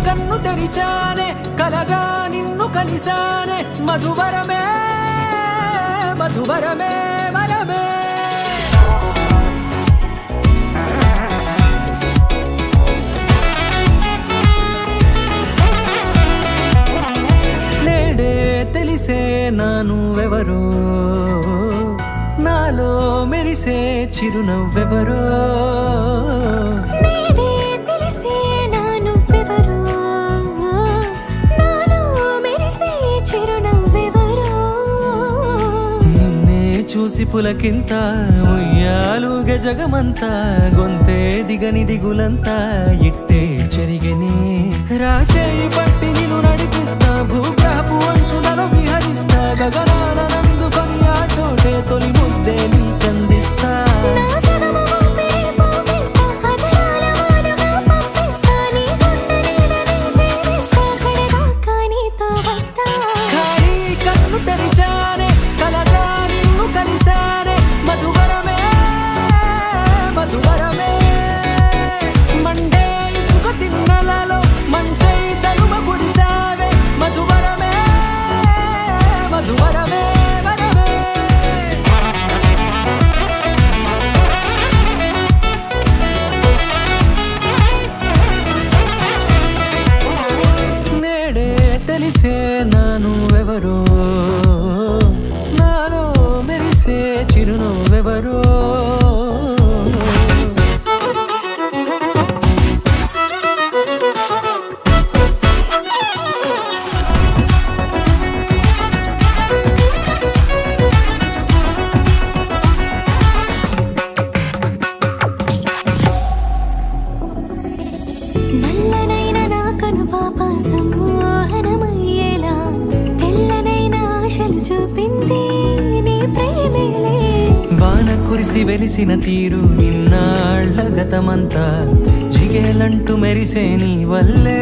కన్ను తెరిచానే కలగా నిన్ను కలిసానే మధువరమే మధువరమే వరమే నేడే తెలిసే నానువెవరో నాలో మెరిసే చిరునవ్వెవరో చూసి పులకింత ఉయ్యాలుగ జగమంతా గొంతే దిగని దిగులంతా ఇట్టే చెరిగని రాచేయి పట్టి నిన్ను నడిపిస్తా భూగ్రహపు అంచులలో విహరిస్తా గగనాల నందుకొని ఆ చోటే తొలి ముద్దే నీకందిస్తా తెలిసే నానువెవరో నాలో మెరిసే చిరునవ్వెవరో కురిసి వెలిసిన తీరు ఇన్నాళ్ల గతమంతా జిగేలంటూ మెరిసే నీ వల్లే